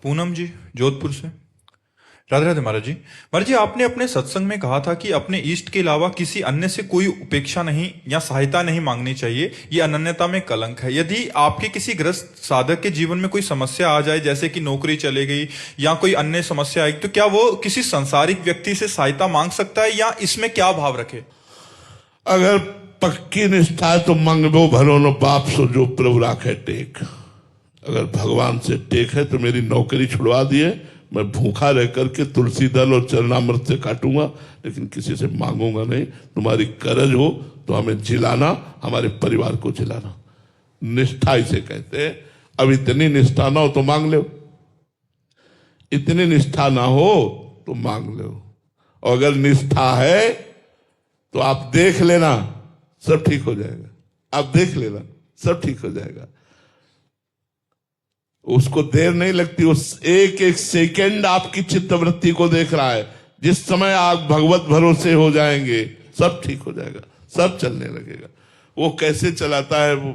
पूनम जी, जोधपुर से। राधे राधे महाराज जी। महाराज जी, आपने अपने सत्संग में कहा था कि अपने इष्ट के अलावा किसी अन्य से कोई उपेक्षा नहीं या सहायता नहीं मांगनी चाहिए, ये अनन्यता में कलंक है। यदि आपके किसी ग्रस्त साधक के जीवन में कोई समस्या आ जाए, जैसे कि नौकरी चले गई या कोई अन्य समस्या आई, तो क्या वो किसी संसारिक व्यक्ति से सहायता मांग सकता है या इसमें क्या भाव रखे? अगर पक्की निष्ठा है तो मंगबो भरो न पाप सो जो प्रभु राखे टेक। अगर भगवान से टेक है तो मेरी नौकरी छुड़वा दिए, मैं भूखा रह करके तुलसी दल और चरणामृत से काटूंगा, लेकिन किसी से मांगूंगा नहीं। तुम्हारी करज हो तो हमें जिलाना, हमारे परिवार को जिलाना। निष्ठा इसे कहते हैं। अब इतनी निष्ठा ना हो तो मांग लो, इतनी निष्ठा ना हो तो मांग लो। और अगर निष्ठा है तो आप देख लेना, सब ठीक हो जाएगा। आप देख लेना, सब ठीक हो जाएगा। उसको देर नहीं लगती, उस एक एक सेकंड आपकी चित्तवृत्ति को देख रहा है। जिस समय आप भगवत भरोसे हो जाएंगे, सब ठीक हो जाएगा, सब चलने लगेगा। वो कैसे चलाता है वो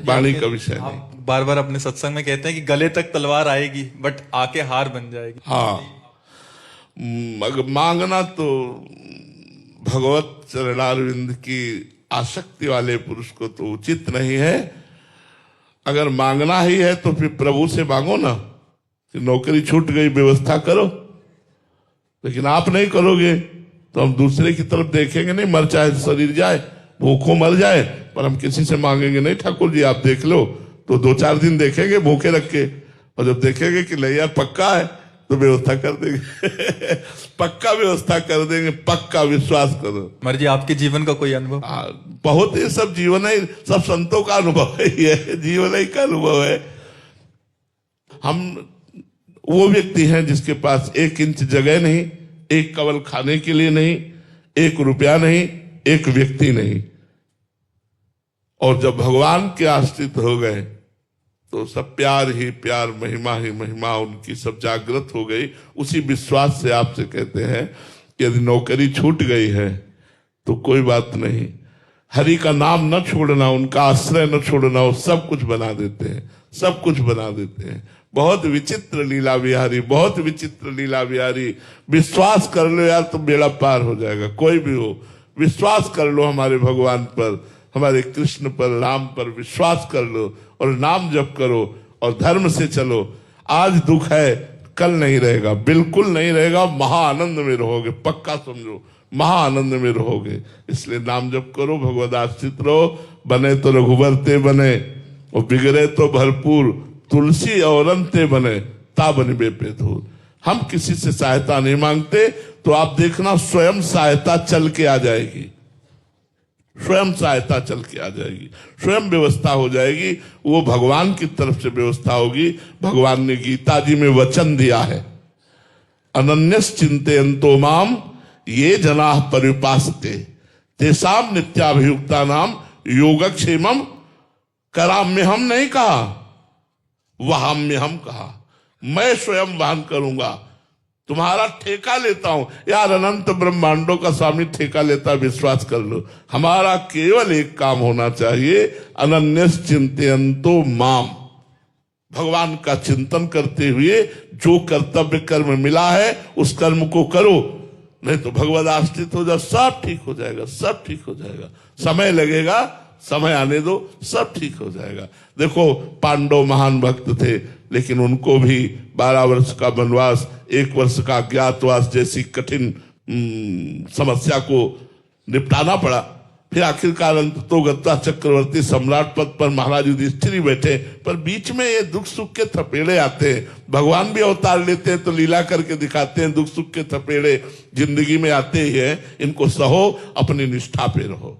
वाणी का विषय नहीं। बार बार अपने सत्संग में कहते हैं कि गले तक तलवार आएगी बट आके हार बन जाएगी। हाँ, अगर मांगना तो भगवत चरणारविंद की आसक्ति वाले पुरुष को तो उचित नहीं है। अगर मांगना ही है तो फिर प्रभु से मांगो ना कि नौकरी छूट गई, व्यवस्था करो। लेकिन आप नहीं करोगे तो हम दूसरे की तरफ देखेंगे नहीं। मर चाहे शरीर जाए, भूखों मर जाए, पर हम किसी से मांगेंगे नहीं। ठाकुर जी आप देख लो, तो 2-4 दिन देखेंगे भूखे रख के, और जब देखेंगे कि नहीं यार पक्का है तो व्यवस्था कर देंगे। पक्का व्यवस्था कर देंगे, पक्का विश्वास करो। महाराज जी, आपके जीवन का कोई अनुभव? बहुत ही सब जीवन है, सब संतों का अनुभव है, ये जीवन ही का अनुभव है। हम वो व्यक्ति हैं जिसके पास 1 इंच जगह नहीं, 1 कवल खाने के लिए नहीं, 1 रुपया नहीं, 1 व्यक्ति नहीं। और जब भगवान के आश्रित हो गए तो सब प्यार ही प्यार, महिमा ही महिमा उनकी सब जागृत हो गई। उसी विश्वास से आपसे कहते हैं कि यदि नौकरी छूट गई है तो कोई बात नहीं, हरि का नाम न छोड़ना, उनका आश्रय न छोड़ना। वो सब कुछ बना देते हैं, सब कुछ बना देते हैं। बहुत विचित्र लीला बिहारी, बहुत विचित्र लीला बिहारी। विश्वास कर लो यार तो बेड़ा पार हो जाएगा। कोई भी हो, विश्वास कर लो हमारे भगवान पर, हमारे कृष्ण पर, राम पर विश्वास कर लो और नाम जप करो और धर्म से चलो। आज दुख है, कल नहीं रहेगा, बिल्कुल नहीं रहेगा। महाआनंद में रहोगे, पक्का समझो, महाआनंद में रहोगे। इसलिए नाम जप करो, भगवद आश्रित रहो। बने तो रघुवर ते बने और बिगड़े तो भरपूर, तुलसी और अंते बने ताबन बेपे धूल। हम किसी से सहायता नहीं मांगते, तो आप देखना स्वयं सहायता चल के आ जाएगी, स्वयं सहायता चल के आ जाएगी, स्वयं व्यवस्था हो जाएगी। वो भगवान की तरफ से व्यवस्था होगी। भगवान ने गीता जी में वचन दिया है, अनन्यस चिंतयन्तो माम ये जनाः पर्युपासते तेषां नित्याभियुक्ता नाम योगक्षेमम कराम्यहम नहीं कहा, वहाम्यहम कहा। मैं स्वयं वहन करूंगा, तुम्हारा ठेका लेता हूं। यार अनंत ब्रह्मांडों का स्वामी ठेका लेता, विश्वास कर लो। हमारा केवल एक काम होना चाहिए, अनन्यस चिंतयन्तो माम। भगवान का चिंतन करते हुए जो कर्तव्य कर्म मिला है उस कर्म को करो, नहीं तो भगवद आश्रित हो जाओ, सब ठीक हो जाएगा, सब ठीक हो जाएगा। समय लगेगा, समय आने दो, सब ठीक हो जाएगा। देखो पांडव महान भक्त थे, लेकिन उनको भी 12 वर्ष का वनवास, 1 वर्ष का अज्ञातवास जैसी कठिन समस्या को निपटाना पड़ा। फिर आखिरकार अंततोगत्वा चक्रवर्ती सम्राट पद पर महाराज युधिष्ठिर बैठे, पर बीच में ये दुख सुख के थपेड़े आते हैं। भगवान भी अवतार लेते हैं तो लीला करके दिखाते हैं, दुख सुख के थपेड़े जिंदगी में आते ही हैं। इनको सहो, अपनी निष्ठा पे रहो।